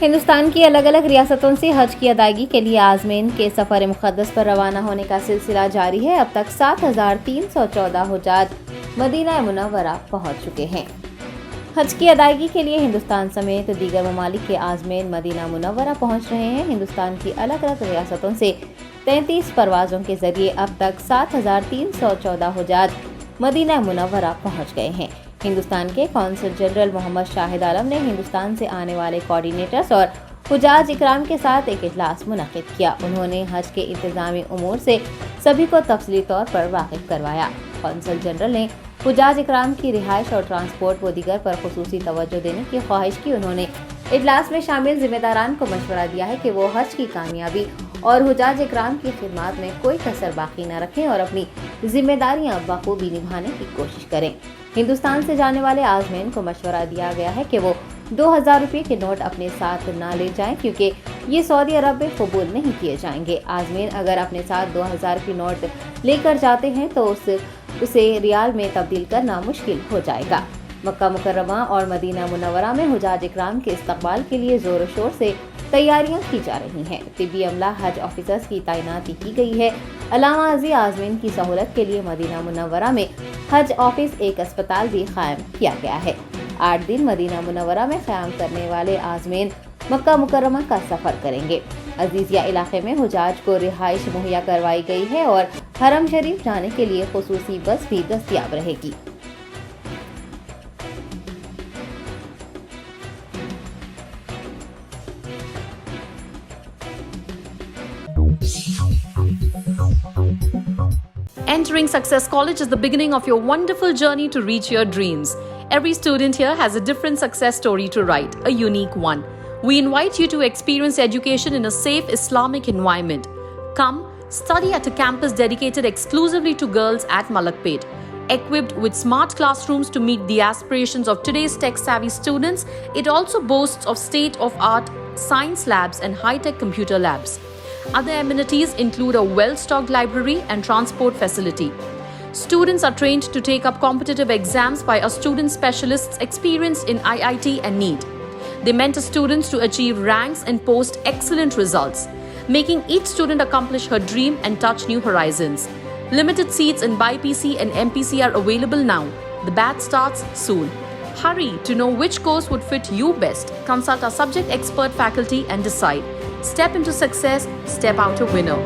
ہندوستان کی الگ الگ ریاستوں سے حج کی ادائیگی کے لیے عازمین کے سفر مقدس پر روانہ ہونے کا سلسلہ جاری ہے۔ اب تک 7,314 حجاج مدینہ منورہ پہنچ چکے ہیں۔ حج کی ادائیگی کے لیے ہندوستان سمیت دیگر ممالک کے عازمین مدینہ منورہ پہنچ رہے ہیں۔ ہندوستان کی الگ الگ ریاستوں سے 33 پروازوں کے ذریعے اب تک 7,314 حجاج مدینہ منورہ پہنچ گئے ہیں۔ ہندوستان کے قونصل جنرل محمد شاہد عالم نے ہندوستان سے آنے والے کوآرڈینیٹرز اور حجاج اکرام کے ساتھ ایک اجلاس منعقد کیا۔ انہوں نے حج کے انتظامی امور سے سبھی کو تفصیلی طور پر واقف کروایا۔ قونصل جنرل نے حجاج اکرام کی رہائش اور ٹرانسپورٹ و دیگر پر خصوصی توجہ دینے کی خواہش کی۔ انہوں نے اجلاس میں شامل ذمہ داران کو مشورہ دیا ہے کہ وہ حج کی کامیابی اور حجاج اکرام کی خدمات میں کوئی کسر باقی نہ رکھیں اور اپنی ذمہ داریاں بخوبی نبھانے کی کوشش کریں۔ ہندوستان سے جانے والے عازمین کو مشورہ دیا گیا ہے کہ وہ 2,000 روپے کے نوٹ اپنے ساتھ نہ لے جائیں کیونکہ یہ سعودی عرب میں قبول نہیں کیے جائیں گے۔ عازمین اگر اپنے ساتھ 2,000 کے نوٹ لے کر جاتے ہیں تو اسے ریال میں تبدیل کرنا مشکل ہو جائے گا۔ مکہ مکرمہ اور مدینہ منورہ میں حجاج اکرام کے استقبال کے لیے زور و شور سے تیاریاں کی جا رہی ہیں۔ طبی عملہ حج آفیسرز کی تعیناتی کی گئی ہے۔ علامہ ازیں عازمین کی سہولت کے لیے مدینہ منورہ میں حج آفس ایک اسپتال بھی قائم کیا گیا ہے۔ 8 دن مدینہ منورہ میں قیام کرنے والے عازمین مکہ مکرمہ کا سفر کریں گے۔ عزیزیہ علاقے میں حجاج کو رہائش مہیا کروائی گئی ہے اور حرم شریف جانے کے لیے خصوصی بس بھی دستیاب رہے گی۔ Entering Success College is the beginning of your wonderful journey to reach your dreams. Every student here has a different success story to write, a unique one. We invite you to experience education in a safe Islamic environment. Come, study at a campus dedicated exclusively to girls at Malakpet. Equipped with smart classrooms to meet the aspirations of today's tech-savvy students, it also boasts of state-of-art science labs and high-tech computer labs. Other amenities include a well-stocked library and transport facility. Students are trained to take up competitive exams by our student specialists experienced in IIT and NEET. They mentor students to achieve ranks and post excellent results, making each student accomplish her dream and touch new horizons. Limited seats in BIPC and MPC are available now. The batch starts soon. Hurry to know which course would fit you best. Consult our subject expert faculty and decide. Step into success, step out a winner.